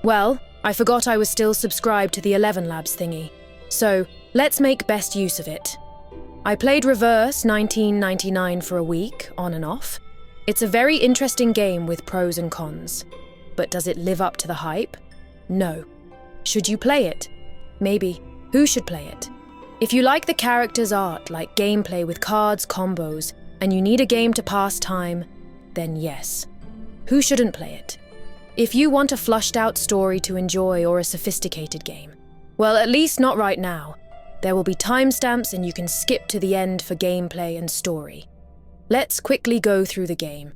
Well, I forgot I was still subscribed to the 11 Labs thingy, so let's make best use of it. I played Reverse 1999 for a week, on and off. It's a very interesting game with pros and cons. But does it live up to the hype? No. Should you play it? Maybe. Who should play it? If you like the character's art, like gameplay with cards, combos, and you need a game to pass time, then yes. Who shouldn't play it? If you want a flushed-out story to enjoy or a sophisticated game, well, at least not right now. There will be timestamps and you can skip to the end for gameplay and story. Let's quickly go through the game.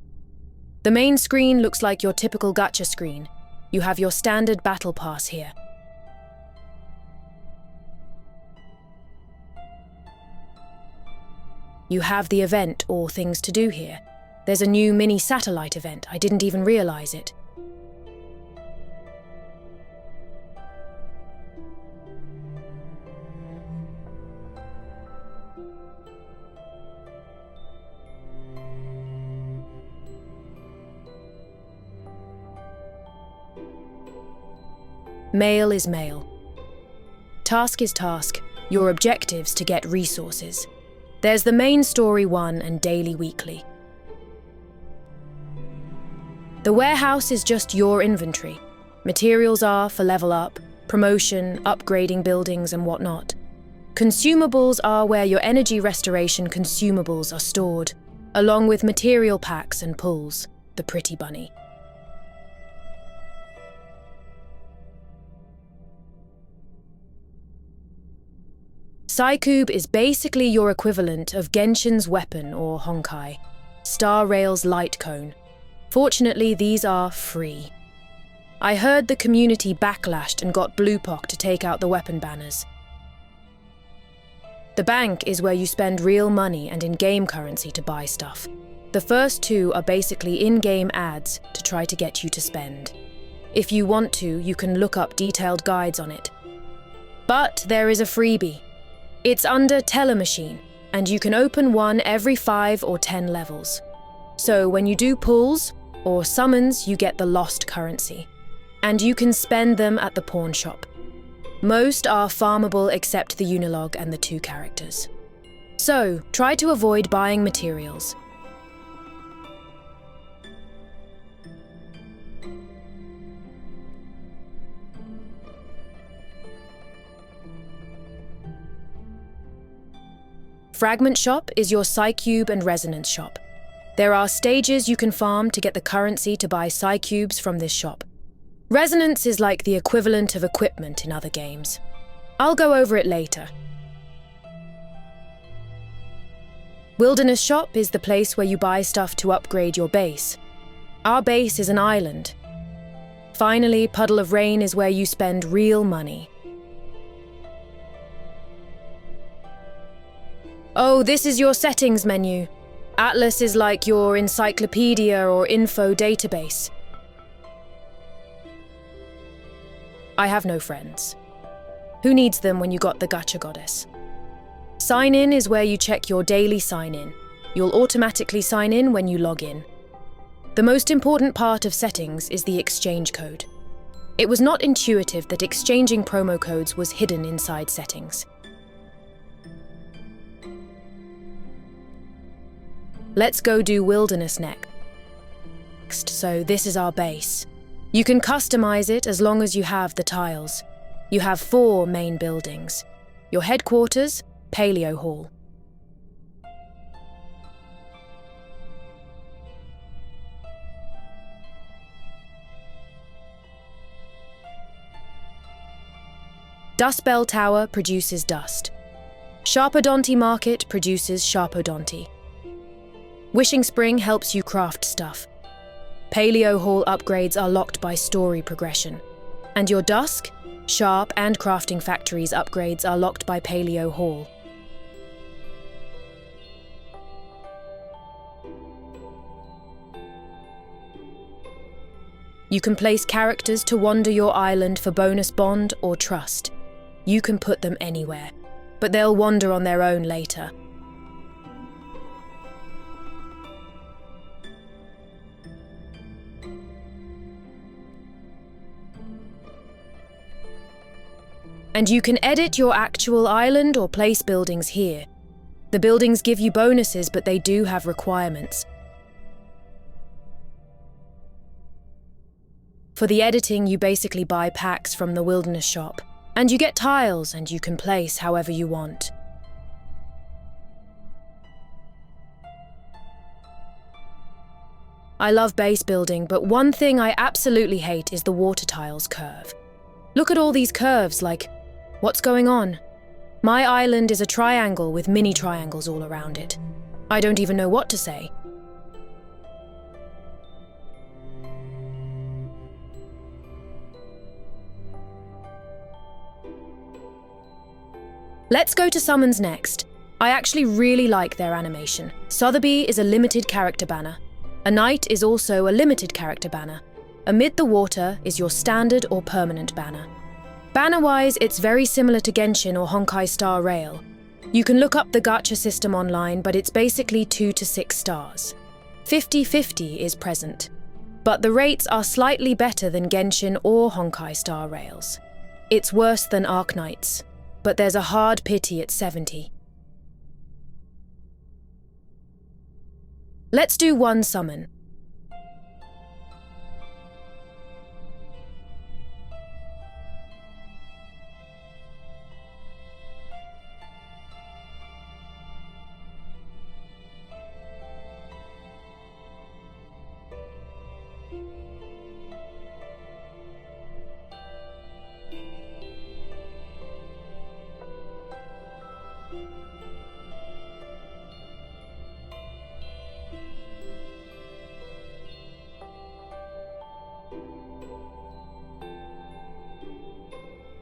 The main screen looks like your typical gacha screen. You have your standard battle pass here. You have the event or things to do here. There's a new mini satellite event, I didn't even realize it. Mail is mail. Task is task, your objectives to get resources. There's the main story 1 and daily weekly. The warehouse is just your inventory. Materials are for level up, promotion, upgrading buildings and whatnot. Consumables are where your energy restoration consumables are stored, along with material packs and pulls, the pretty bunny. Psycube is basically your equivalent of Genshin's weapon or Honkai, Star Rail's light cone. Fortunately, these are free. I heard the community backlashed and got Bluepock to take out the weapon banners. The bank is where you spend real money and in-game currency to buy stuff. The first 2 are basically in-game ads to try to get you to spend. If you want to, you can look up detailed guides on it. But there is a freebie. It's under Telemachine, and you can open one every 5 or 10 levels. So when you do pulls or summons, you get the lost currency, and you can spend them at the pawn shop. Most are farmable except the Unilog and the 2 characters. So try to avoid buying materials. Fragment Shop is your Psycube and Resonance shop. There are stages you can farm to get the currency to buy Psycubes from this shop. Resonance is like the equivalent of equipment in other games. I'll go over it later. Wilderness Shop is the place where you buy stuff to upgrade your base. Our base is an island. Finally, Puddle of Rain is where you spend real money. Oh, this is your settings menu. Atlas is like your encyclopedia or info database. I have no friends. Who needs them when you got the Gacha Goddess? Sign in is where you check your daily sign in. You'll automatically sign in when you log in. The most important part of settings is the exchange code. It was not intuitive that exchanging promo codes was hidden inside settings. Let's go do Wilderness next. So this is our base. You can customize it as long as you have the tiles. You have 4 main buildings. Your headquarters, Paleo Hall. Dust Bell Tower produces dust. Sharpodonty Market produces Sharpodonty. Wishing Spring helps you craft stuff. Paleo Hall upgrades are locked by story progression. And your Dusk, Sharp and Crafting Factories upgrades are locked by Paleo Hall. You can place characters to wander your island for bonus bond or trust. You can put them anywhere, but they'll wander on their own later. And you can edit your actual island or place buildings here. The buildings give you bonuses, but they do have requirements. For the editing, you basically buy packs from the wilderness shop, and you get tiles and you can place however you want. I love base building, but one thing I absolutely hate is the water tiles curve. Look at all these curves, like, what's going on? My island is a triangle with mini triangles all around it. I don't even know what to say. Let's go to summons next. I actually really like their animation. Sotheby is a limited character banner. A knight is also a limited character banner. Amid the water is your standard or permanent banner. Banner-wise, it's very similar to Genshin or Honkai Star Rail. You can look up the Gacha system online, but it's basically 2 to 6 stars. 50-50 is present. But the rates are slightly better than Genshin or Honkai Star Rails. It's worse than Arknights, but there's a hard pity at 70. Let's do one summon.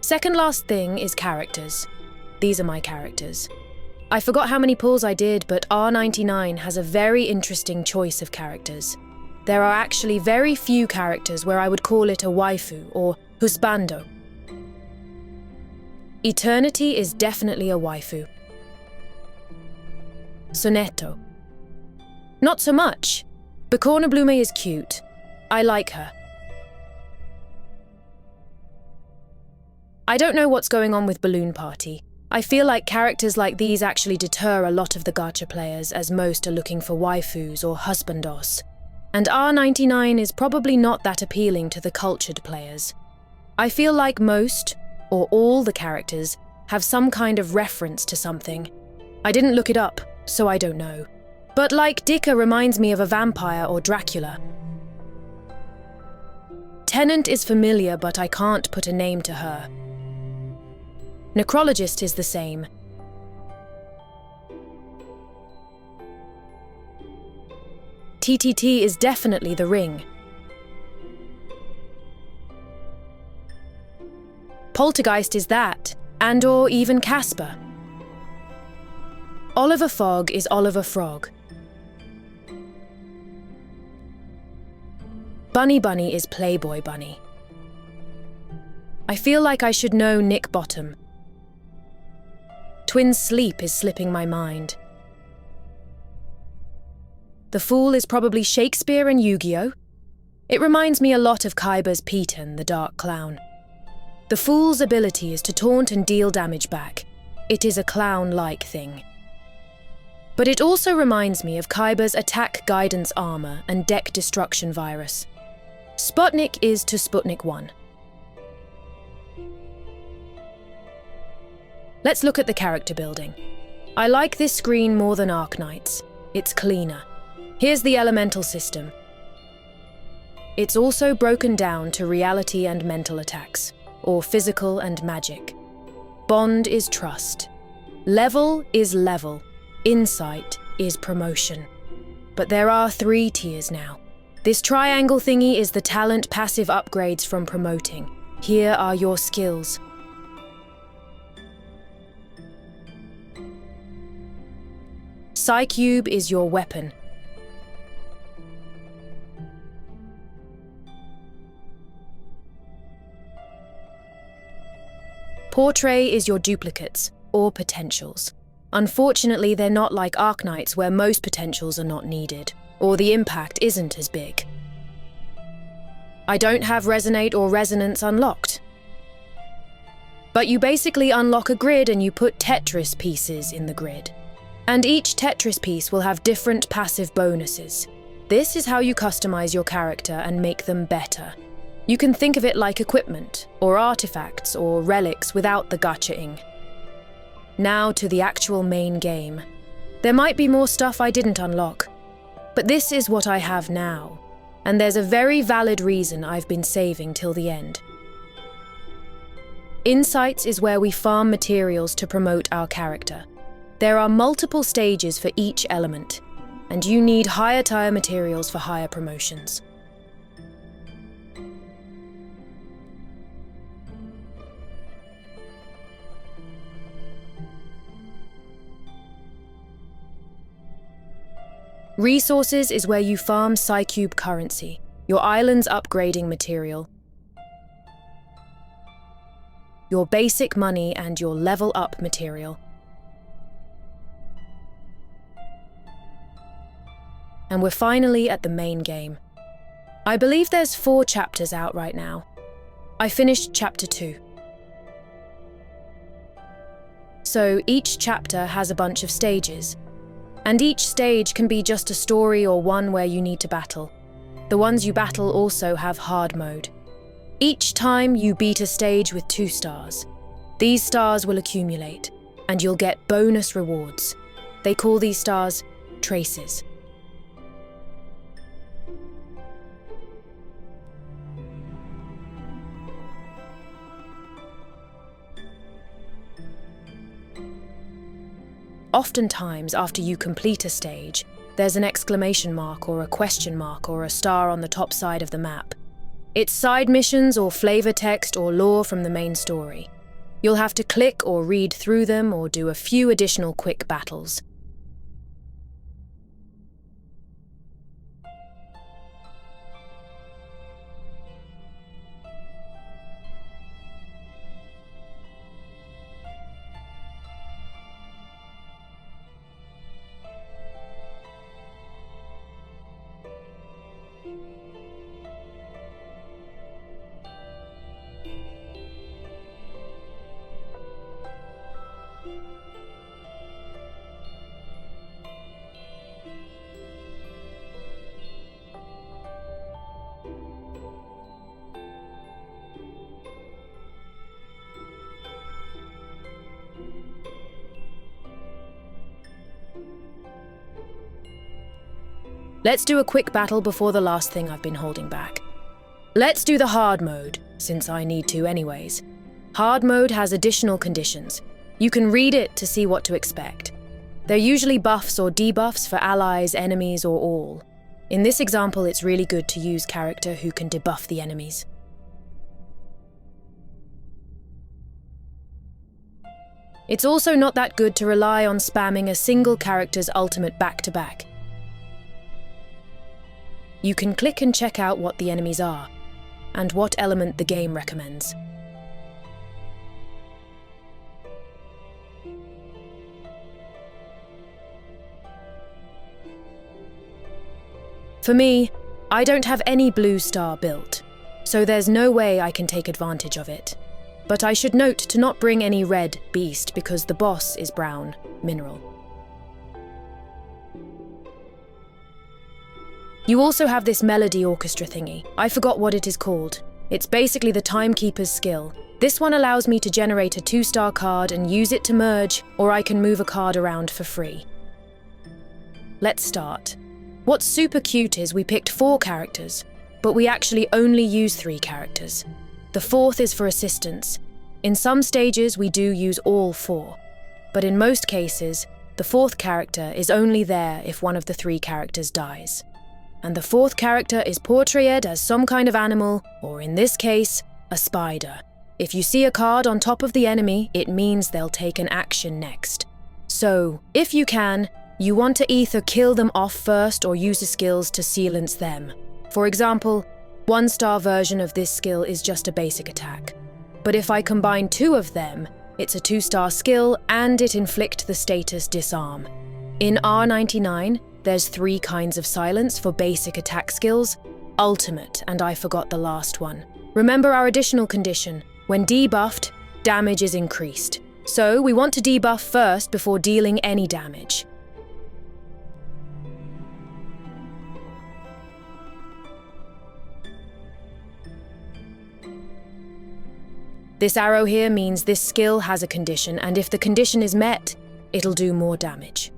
Second last thing is characters. These are my characters. I forgot how many pulls I did, but R99 has a very interesting choice of characters. There are actually very few characters where I would call it a waifu or husbando. Eternity is definitely a waifu. Sonetto. Not so much. Bekorneblume is cute. I like her. I don't know what's going on with Balloon Party. I feel like characters like these actually deter a lot of the gacha players, as most are looking for waifus or husbandos. And R99 is probably not that appealing to the cultured players. I feel like most, or all the characters, have some kind of reference to something. I didn't look it up, so I don't know. But like Dika reminds me of a vampire or Dracula. Tenant is familiar, but I can't put a name to her. Necrologist is the same. TTT is definitely the ring. Poltergeist is that, and or even Casper. Oliver Fogg is Oliver Frog. Bunny Bunny is Playboy Bunny. I feel like I should know Nick Bottom. Twin Sleep is slipping my mind. The Fool is probably Shakespeare and Yu-Gi-Oh! It reminds me a lot of Kaiba's Peyton, the Dark Clown. The Fool's ability is to taunt and deal damage back. It is a clown-like thing. But it also reminds me of Kaiba's Attack Guidance Armor and Deck Destruction Virus. Sputnik is to Sputnik 1. Let's look at the character building. I like this screen more than Arknight's. It's cleaner. Here's the elemental system. It's also broken down to reality and mental attacks, or physical and magic. Bond is trust. Level is level. Insight is promotion. But there are 3 tiers now. This triangle thingy is the talent passive upgrades from promoting. Here are your skills. Psycube is your weapon. Portrait is your duplicates, or potentials. Unfortunately, they're not like Arknights where most potentials are not needed, or the impact isn't as big. I don't have Resonate or Resonance unlocked. But you basically unlock a grid and you put Tetris pieces in the grid. And each Tetris piece will have different passive bonuses. This is how you customize your character and make them better. You can think of it like equipment, or artifacts, or relics without the gacha-ing. Now to the actual main game. There might be more stuff I didn't unlock, but this is what I have now, and there's a very valid reason I've been saving till the end. Insights is where we farm materials to promote our character. There are multiple stages for each element, and you need higher tier materials for higher promotions. Resources is where you farm Psycube currency, your island's upgrading material, your basic money and your level up material. And we're finally at the main game. I believe there's 4 chapters out right now. I finished chapter 2. So each chapter has a bunch of stages. And each stage can be just a story or one where you need to battle. The ones you battle also have hard mode. Each time you beat a stage with 2 stars. These stars will accumulate, and you'll get bonus rewards. They call these stars traces. Oftentimes, after you complete a stage, there's an exclamation mark or a question mark or a star on the top side of the map. It's side missions or flavor text or lore from the main story. You'll have to click or read through them or do a few additional quick battles. Let's do a quick battle before the last thing I've been holding back. Let's do the hard mode, since I need to anyways. Hard mode has additional conditions. You can read it to see what to expect. They're usually buffs or debuffs for allies, enemies, or all. In this example, it's really good to use character who can debuff the enemies. It's also not that good to rely on spamming a single character's ultimate back-to-back. You can click and check out what the enemies are, and what element the game recommends. For me, I don't have any blue star built, so there's no way I can take advantage of it. But I should note to not bring any red beast because the boss is brown mineral. You also have this melody orchestra thingy. I forgot what it is called. It's basically the timekeeper's skill. This one allows me to generate a 2-star card and use it to merge, or I can move a card around for free. Let's start. What's super cute is we picked 4 characters, but we actually only use 3 characters. The 4th is for assistance. In some stages we do use all 4, but in most cases, the 4th character is only there if one of the 3 characters dies. And the 4th character is portrayed as some kind of animal, or in this case, a spider. If you see a card on top of the enemy, it means they'll take an action next. So, if you can, you want to either kill them off first or use the skills to silence them. For example, 1-star version of this skill is just a basic attack. But if I combine 2 of them, it's a 2-star skill and it inflict the status disarm. In R99, there's 3 kinds of silence for basic attack skills, ultimate, and I forgot the last one. Remember our additional condition. When debuffed, damage is increased. So we want to debuff first before dealing any damage. This arrow here means this skill has a condition, and if the condition is met, it'll do more damage.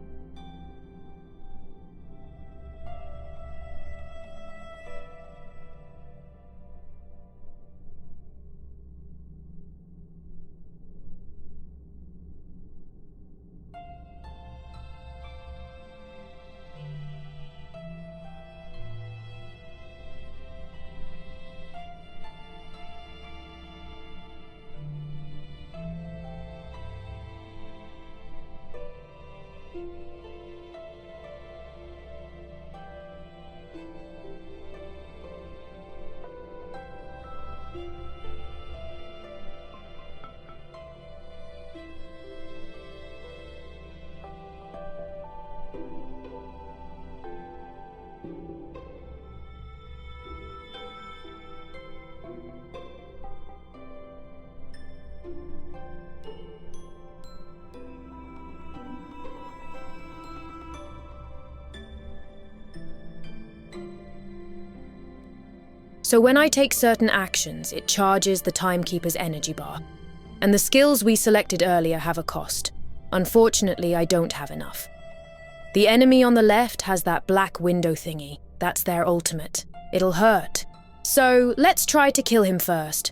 So when I take certain actions, it charges the Timekeeper's energy bar. And the skills we selected earlier have a cost. Unfortunately, I don't have enough. The enemy on the left has that black window thingy. That's their ultimate. It'll hurt. So let's try to kill him first.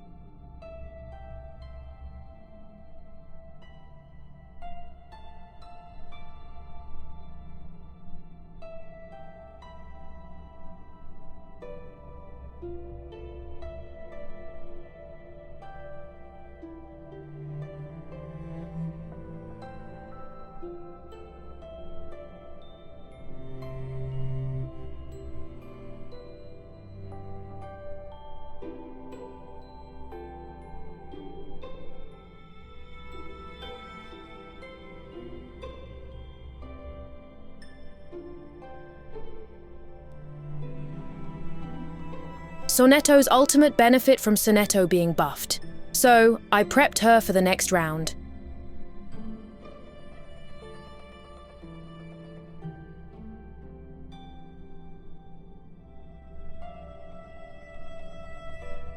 Sonetto's ultimate benefit from Sonetto being buffed, so I prepped her for the next round.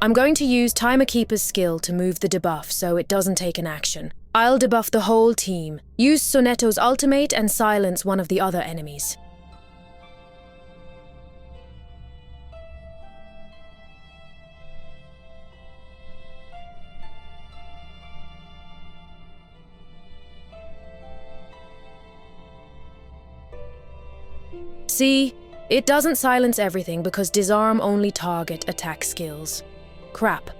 I'm going to use Timekeeper's skill to move the debuff so it doesn't take an action. I'll debuff the whole team, use Sonetto's ultimate and silence one of the other enemies. See, it doesn't silence everything because disarm only target attack skills. Crap.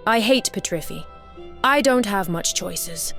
I hate Petrifi. I don't have much choices.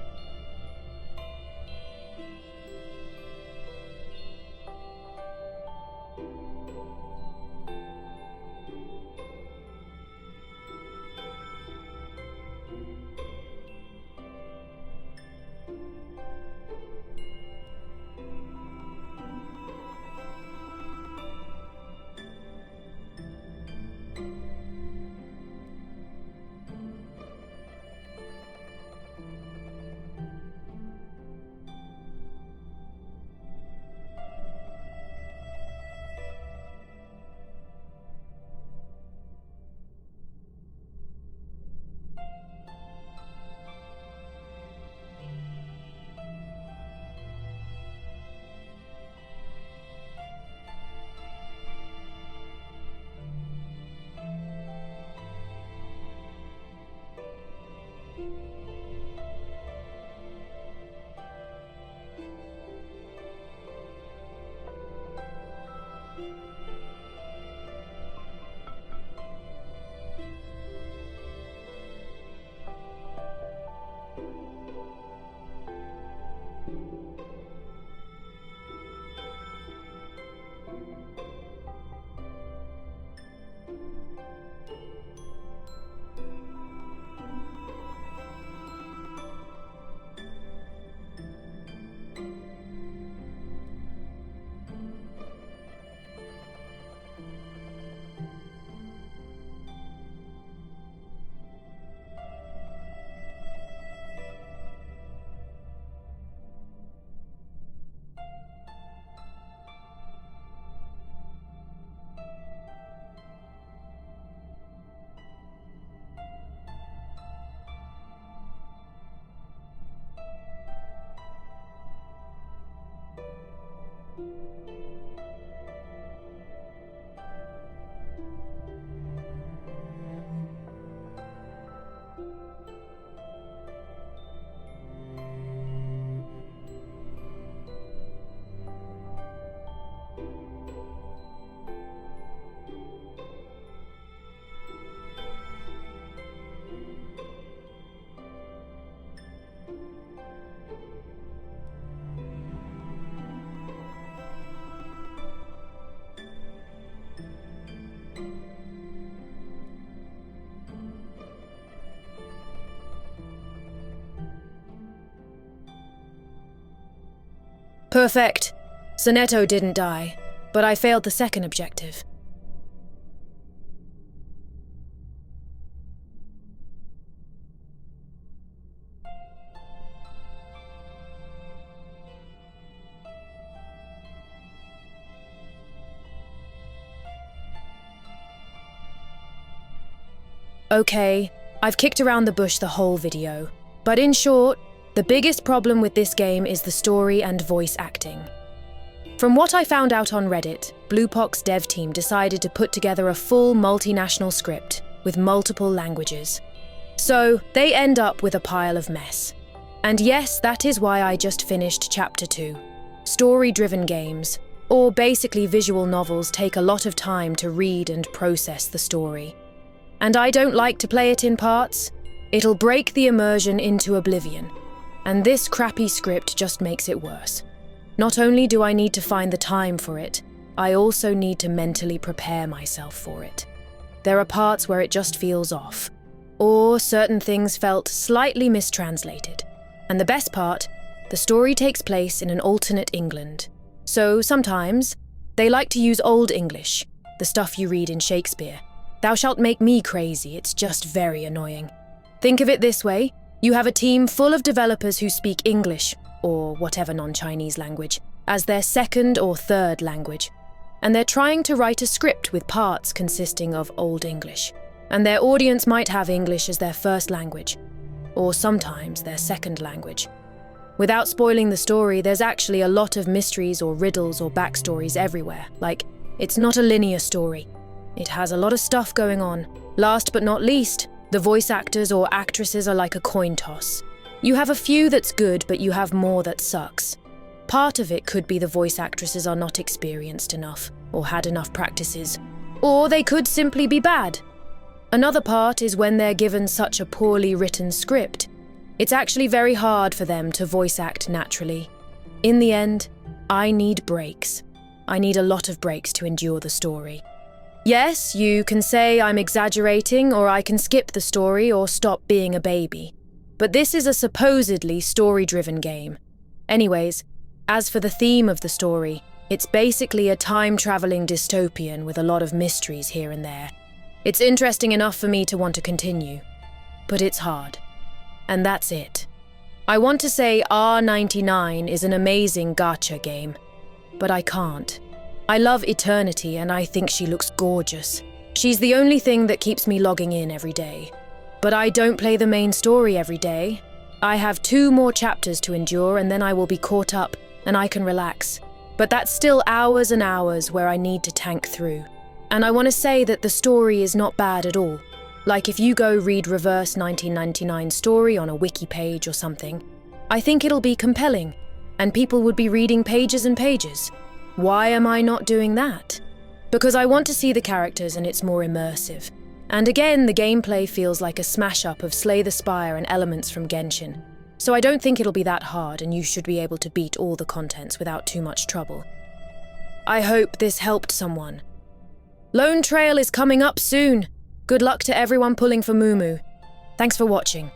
Perfect. Sonetto didn't die, but I failed the second objective. Okay, I've kicked around the bush the whole video, but in short, the biggest problem with this game is the story and voice acting. From what I found out on Reddit, Bluepock's dev team decided to put together a full multinational script with multiple languages. So they end up with a pile of mess. And yes, that is why I just finished Chapter 2. Story-driven games, or basically visual novels, take a lot of time to read and process the story. And I don't like to play it in parts. It'll break the immersion into oblivion. And this crappy script just makes it worse. Not only do I need to find the time for it, I also need to mentally prepare myself for it. There are parts where it just feels off, or certain things felt slightly mistranslated. And the best part, the story takes place in an alternate England. So sometimes, they like to use Old English, the stuff you read in Shakespeare. Thou shalt make me crazy, it's just very annoying. Think of it this way. You have a team full of developers who speak English, or whatever non-Chinese language, as their second or third language. And they're trying to write a script with parts consisting of Old English. And their audience might have English as their first language, or sometimes their second language. Without spoiling the story, there's actually a lot of mysteries or riddles or backstories everywhere. Like, it's not a linear story. It has a lot of stuff going on. Last but not least, the voice actors or actresses are like a coin toss. You have a few that's good, but you have more that sucks. Part of it could be the voice actresses are not experienced enough, or had enough practices. Or they could simply be bad. Another part is when they're given such a poorly written script, it's actually very hard for them to voice act naturally. In the end, I need breaks. I need a lot of breaks to endure the story. Yes, you can say I'm exaggerating, or I can skip the story or stop being a baby. But this is a supposedly story-driven game. Anyways, as for the theme of the story, it's basically a time-traveling dystopian with a lot of mysteries here and there. It's interesting enough for me to want to continue. But it's hard. And that's it. I want to say R99 is an amazing gacha game, but I can't. I love Eternity and I think she looks gorgeous. She's the only thing that keeps me logging in every day. But I don't play the main story every day. I have 2 more chapters to endure and then I will be caught up and I can relax. But that's still hours and hours where I need to tank through. And I want to say that the story is not bad at all. Like if you go read Reverse 1999 story on a wiki page or something, I think it'll be compelling and people would be reading pages and pages. Why am I not doing that? Because I want to see the characters and it's more immersive. And again, the gameplay feels like a smash-up of Slay the Spire and elements from Genshin. So I don't think it'll be that hard and you should be able to beat all the contents without too much trouble. I hope this helped someone. Lone Trail is coming up soon. Good luck to everyone pulling for Mumu. Thanks for watching.